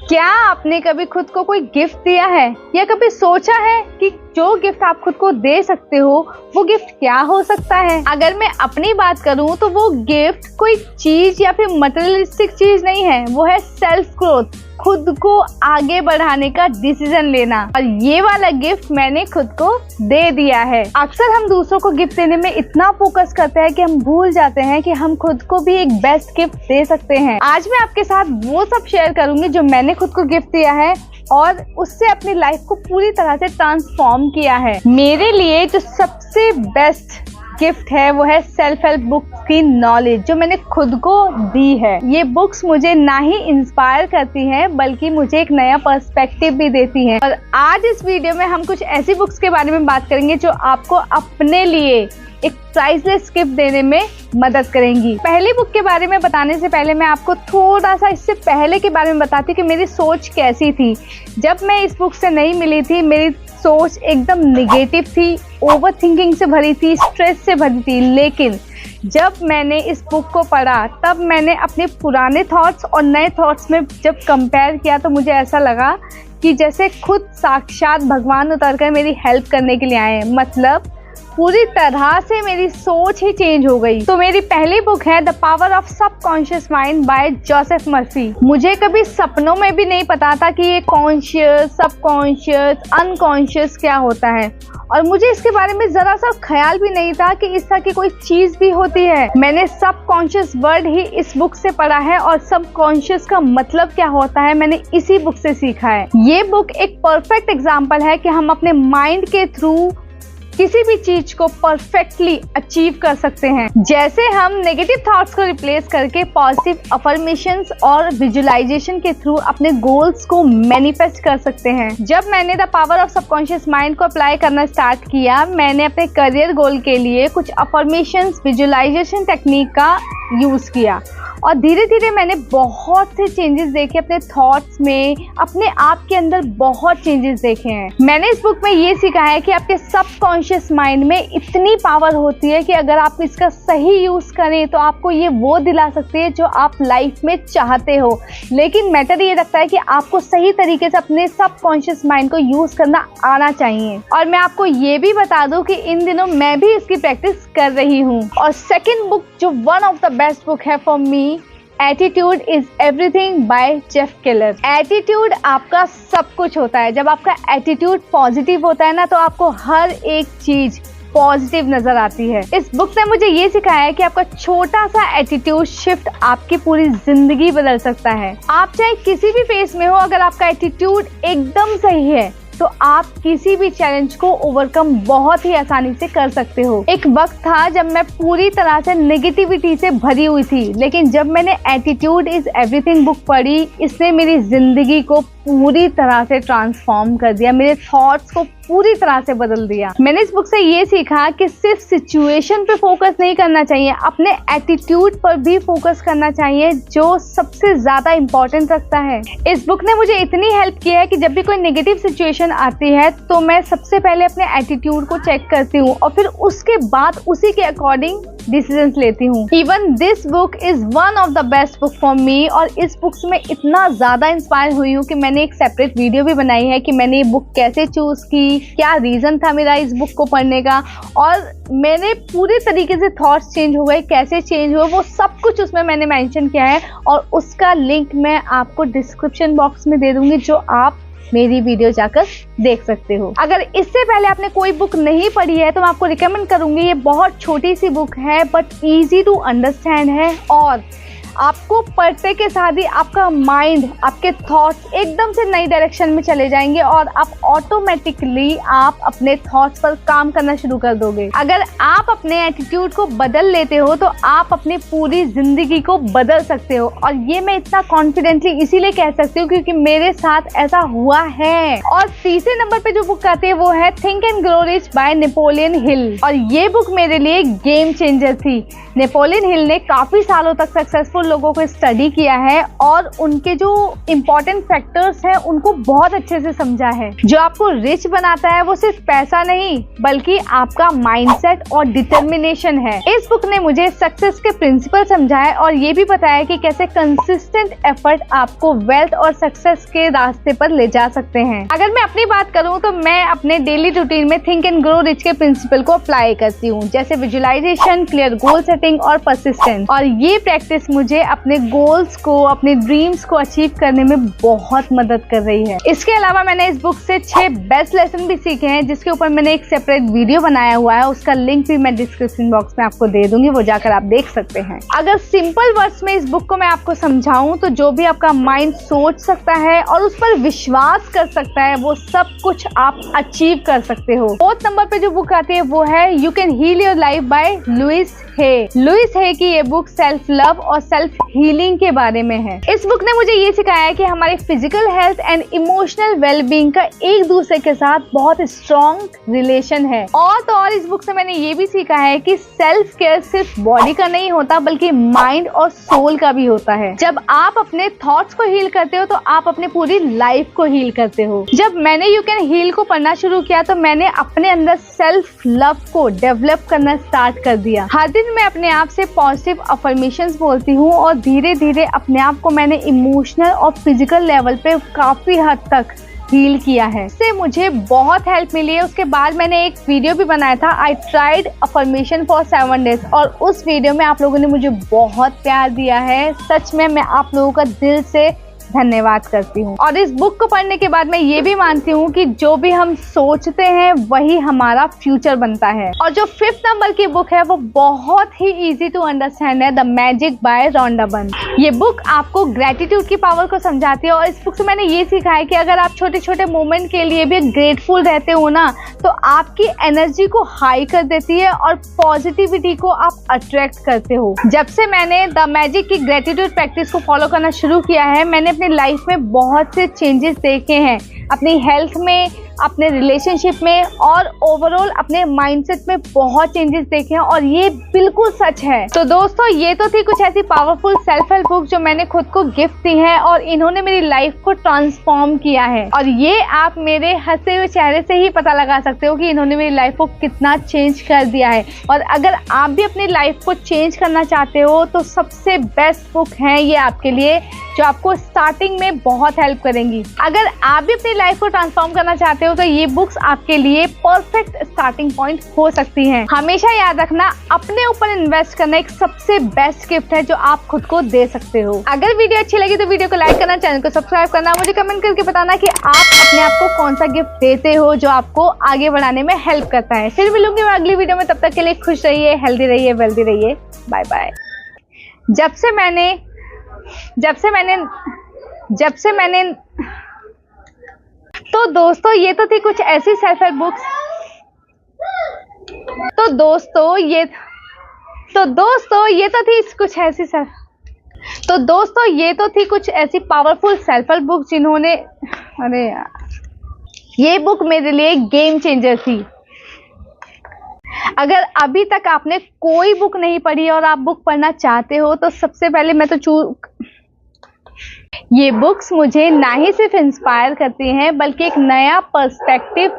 क्या आपने कभी खुद को कोई गिफ्ट दिया है या कभी सोचा है कि जो गिफ्ट आप खुद को दे सकते हो वो गिफ्ट क्या हो सकता है? अगर मैं अपनी बात करूं तो वो गिफ्ट कोई चीज या फिर मटेरियलिस्टिक चीज नहीं है, वो है सेल्फ ग्रोथ, खुद को आगे बढ़ाने का डिसीजन लेना। और ये वाला गिफ्ट मैंने खुद को दे दिया है। अक्सर हम दूसरों को गिफ्ट देने में इतना फोकस करते हैं कि हम भूल जाते हैं कि हम खुद को भी एक बेस्ट गिफ्ट दे सकते हैं। आज मैं आपके साथ वो सब शेयर करूंगी जो मैंने खुद को गिफ्ट दिया है और उससे अपनी लाइफ को पूरी तरह से ट्रांसफॉर्म किया है। मेरे लिए जो सबसे बेस्ट गिफ्ट है वो है सेल्फ हेल्प बुक्स की नॉलेज जो मैंने खुद को दी है। ये बुक्स मुझे ना ही इंस्पायर करती हैं बल्कि मुझे एक नया पर्सपेक्टिव भी देती हैं। और आज इस वीडियो में हम कुछ ऐसी बुक्स के बारे में बात करेंगे जो आपको अपने लिए एक प्राइसलेस गिफ्ट देने में मदद करेंगी। पहली बुक के बारे में बताने से पहले मैं आपको थोड़ा सा इससे पहले के बारे में बताती हूँ कि मेरी सोच कैसी थी। जब मैं इस बुक से नहीं मिली थी, मेरी सोच एकदम निगेटिव थी, ओवर थिंकिंग से भरी थी, स्ट्रेस से भरी थी। लेकिन जब मैंने इस बुक को पढ़ा तब मैंने अपने पुराने थॉट्स और नए थॉट्स में जब कंपेयर किया तो मुझे ऐसा लगा कि जैसे खुद साक्षात भगवान उतरकर मेरी हेल्प करने के लिए आए। मतलब पूरी तरह से मेरी सोच ही चेंज हो गई। तो मेरी पहली बुक है the power of subconscious mind bye Joseph Murphy. मुझे कभी सपनों में भी नहीं पता था कि ये कॉन्शियस, सबकॉन्शियस, अनकॉन्शियस क्या होता है और मुझे इसके बारे में जरा सा ख्याल भी नहीं था कि इस तरह की कोई चीज भी होती है। मैंने सबकॉन्शियस वर्ड ही इस बुक से पढ़ा है और सबकॉन्शियस का मतलब क्या होता है मैंने इसी बुक से सीखा है। ये बुक एक परफेक्ट एग्जाम्पल है कि हम अपने माइंड के थ्रू किसी भी चीज को परफेक्टली अचीव कर सकते हैं। जैसे हम नेगेटिव थॉट्स को रिप्लेस करके पॉजिटिव अफर्मेशंस और विजुअलाइजेशन के थ्रू अपने गोल्स को मैनिफेस्ट कर सकते हैं। जब मैंने the power of subconscious mind को अप्लाई करना स्टार्ट किया, मैंने अपने करियर गोल के लिए कुछ अफर्मेशंस, विजुअलाइजेशन टेक्निक का यूज किया और धीरे धीरे मैंने बहुत से चेंजेस देखे अपने थॉट्स में, अपने आप के अंदर बहुत चेंजेस देखे हैं। मैंने इस बुक में ये सीखा है कि आपके सबकॉन्शियस माइंड में इतनी पावर होती है कि अगर आप इसका सही यूज करें तो आपको ये वो दिला सकती है जो आप लाइफ में चाहते हो। लेकिन मैटर ये रखता है कि आपको सही तरीके से अपने सबकॉन्शियस माइंड को यूज करना आना चाहिए। और मैं आपको ये भी बता दूं कि इन दिनों मैं भी इसकी प्रैक्टिस कर रही हूँ। और सेकेंड बुक जो one of the best book है for me, attitude is everything by Jeff Keller. Attitude आपका सब कुछ होता है। जब आपका एटीट्यूड पॉजिटिव होता है ना तो आपको हर एक चीज पॉजिटिव नजर आती है। इस बुक ने मुझे ये सिखाया है कि आपका छोटा सा एटीट्यूड शिफ्ट आपकी पूरी जिंदगी बदल सकता है। आप चाहे किसी भी फेस में हो, अगर आपका एटीट्यूड एकदम सही है तो आप किसी भी चैलेंज को ओवरकम बहुत ही आसानी से कर सकते हो। एक वक्त था जब मैं पूरी तरह से नेगेटिविटी से भरी हुई थी, लेकिन जब मैंने एटीट्यूड इज एवरीथिंग बुक पढ़ी, इसने मेरी जिंदगी को पूरी तरह से ट्रांसफॉर्म कर दिया, मेरे थॉट्स को पूरी तरह से बदल दिया। मैंने इस बुक से ये सीखा कि सिर्फ सिचुएशन पे फोकस नहीं करना चाहिए, अपने एटीट्यूड पर भी फोकस करना चाहिए जो सबसे ज्यादा इम्पोर्टेंट रखता है। इस बुक ने मुझे इतनी हेल्प की है कि जब भी कोई नेगेटिव सिचुएशन आती है तो मैं सबसे पहले अपने एटीट्यूड को चेक करती हूँ और फिर उसके बाद उसी के अकॉर्डिंग डिसीजंस लेती हूँ। Even this book is one of the best book for me और इस बुक से मैं इतना ज्यादा इंस्पायर हुई हूँ कि मैंने एक सेपरेट वीडियो भी बनाई है कि मैंने ये बुक कैसे चूज की, क्या रीजन था मेरा इस बुक को पढ़ने का और मैंने पूरे तरीके से थॉट्स चेंज हो गए, कैसे चेंज हुए, वो सब कुछ उसमें मैंने मेंशन किया है और उसका लिंक मैं आपको डिस्क्रिप्शन बॉक्स में दे दूंगी जो आप मेरी वीडियो जाकर देख सकते हो। अगर इससे पहले आपने कोई बुक नहीं पढ़ी है तो मैं आपको रिकमेंड करूंगी। ये बहुत छोटी सी बुक है बट इजी टू अंडरस्टैंड है और आपको पढ़ते के साथ ही आपका माइंड, आपके थॉट्स एकदम से नई डायरेक्शन में चले जाएंगे और आप ऑटोमेटिकली आप अपने थॉट्स पर काम करना शुरू कर दोगे। अगर आप अपने एटीट्यूड को बदल लेते हो तो आप अपनी पूरी जिंदगी को बदल सकते हो और ये मैं इतना कॉन्फिडेंटली इसीलिए कह सकती हूँ क्योंकि मेरे साथ ऐसा हुआ है। और तीसरे नंबर पे जो बुक आती है वो है think and grow rich by Napoleon Hill और ये बुक मेरे लिए गेम चेंजर थी। नेपोलियन हिल ने काफी सालों तक सक्सेसफुल लोगों को स्टडी किया है और उनके जो इम्पोर्टेंट फैक्टर्स हैं उनको बहुत अच्छे से समझा है। जो आपको रिच बनाता है वो सिर्फ पैसा नहीं बल्कि आपका माइंडसेट और डिटर्मिनेशन है। इस बुक ने मुझे सक्सेस के प्रिंसिपल समझाए और ये भी बताया कि कैसे कंसिस्टेंट एफर्ट आपको वेल्थ और सक्सेस के रास्ते पर ले जा सकते हैं। अगर मैं अपनी बात करूं तो मैं अपने डेली रूटीन में थिंक एंड ग्रो रिच के प्रिंसिपल को अप्लाई करती हूं, जैसे विजुअलाइजेशन, क्लियर गोल सेटिंग और परसिस्टेंस। और ये प्रैक्टिस मुझे अपने गोल्स को, अपने ड्रीम्स को अचीव करने में बहुत मदद कर रही है। इसके अलावा मैंने इस बुक से 6 बेस्ट लेसन भी सीखे हैं जिसके ऊपर मैंने एक सेपरेट वीडियो बनाया हुआ है। उसका लिंक भी मैं डिस्क्रिप्शन बॉक्स में आपको दे दूंगी, वो जाकर आप देख सकते हैं। अगर सिंपल वर्ड्स में इस बुक को मैं आपको समझाऊं तो जो भी आपका माइंड सोच सकता है और उस पर विश्वास कर सकता है वो सब कुछ आप अचीव कर सकते हो। 4th नंबर पे जो बुक आती है वो है you can heal your life by Louise Hay. Louise Hay की ये बुक सेल्फ लव और सेल्फ हीलिंग के बारे में है। इस बुक ने मुझे ये सिखाया है कि हमारी physical health and emotional wellbeing का एक दूसरे के साथ बहुत स्ट्रॉन्ग रिलेशन है। और तो और इस बुक से मैंने ये भी सीखा है कि सेल्फ केयर सिर्फ बॉडी का नहीं होता बल्कि माइंड और सोल का भी होता है। जब आप अपने थॉट्स को हील करते हो तो आप अपने पूरी लाइफ को हील करते हो। जब मैंने यू कैन हील को पढ़ना शुरू किया तो मैंने अपने अंदर सेल्फ लव को डेवलप करना स्टार्ट कर दिया। हर दिन मैं अपने आप से पॉजिटिव अफर्मेशंस बोलती हूँ और धीरे धीरे अपने आप को मैंने इमोशनल और फिजिकल लेवल पे काफी हद तक हील किया है। इससे मुझे बहुत हेल्प मिली है। उसके बाद मैंने एक वीडियो भी बनाया था, I tried affirmation for 7 days, और उस वीडियो में आप लोगों ने मुझे बहुत प्यार दिया है। सच में मैं आप लोगों का दिल से धन्यवाद करती हूँ। और इस बुक को पढ़ने के बाद मैं ये भी मानती हूँ कि जो भी हम सोचते हैं वही हमारा फ्यूचर बनता है। और जो 5th नंबर की बुक है वो बहुत ही इजी टू अंडरस्टैंड है, the magic by Rhonda Byrne. ये बुक आपको ग्रेटिट्यूड की पावर को समझाती है और इस बुक से मैंने ये सीखा है कि अगर आप छोटे छोटे मोमेंट के लिए भी ग्रेटफुल रहते हो ना तो आपकी एनर्जी को हाई कर देती है और पॉजिटिविटी को आप अट्रैक्ट करते हो। जब से मैंने द मैजिक की ग्रेटिट्यूड प्रैक्टिस को फॉलो करना शुरू किया है मैंने अपनी लाइफ में बहुत से चेंजेस देखे हैं, अपनी हेल्थ में, अपने रिलेशनशिप में और ओवरऑल अपने माइंडसेट में बहुत चेंजेस देखे हैं और ये बिल्कुल सच है। तो दोस्तों ये तो थी कुछ ऐसी पावरफुल सेल्फ हेल्प बुक जो मैंने खुद को गिफ्ट दी है और इन्होंने मेरी लाइफ को ट्रांसफॉर्म किया है। और ये आप मेरे हंसे हुए चेहरे से ही पता लगा सकते हो कि इन्होंने मेरी लाइफ को कितना चेंज कर दिया है। और अगर आप भी अपनी लाइफ को चेंज करना चाहते हो तो सबसे बेस्ट बुक है ये आपके लिए, जो आपको स्टार्टिंग में बहुत हेल्प करेंगी। अगर आप भी अपनी लाइफ को ट्रांसफॉर्म करना चाहते हो तो ये बुक्स आपके लिए परफेक्ट स्टार्टिंग पॉइंट हो सकती हैं। हमेशा याद रखना, अपने ऊपर इन्वेस्ट करना एक सबसे बेस्ट गिफ्ट है जो आप खुद को दे सकते हो। अगर वीडियो अच्छी लगी तो वीडियो को लाइक करना, चैनल को सब्सक्राइब करना, मुझे कमेंट करके बताना कि आप अपने आप को कौन सा गिफ्ट देते हो जो आपको आगे बढ़ाने में हेल्प करता है। फिर मिलूंगी मैं अगली वीडियो में, तब तक के लिए खुश रहिए, हेल्दी रहिए, वेल्दी रहिए। Bye bye. जब से मैंने तो दोस्तों ये तो थी कुछ ऐसी सेल्फ हेल्प बुक्स तो दोस्तों ये तो थी कुछ ऐसी पावरफुल सेल्फ हेल्प बुक जिन्होंने, अरे यार, ये बुक मेरे लिए गेम चेंजर थी। अगर अभी तक आपने कोई बुक नहीं पढ़ी और आप बुक पढ़ना चाहते हो तो सबसे पहले ये बुक्स मुझे ना ही सिर्फ इंस्पायर करती हैं बल्कि एक नया पर्सपेक्टिव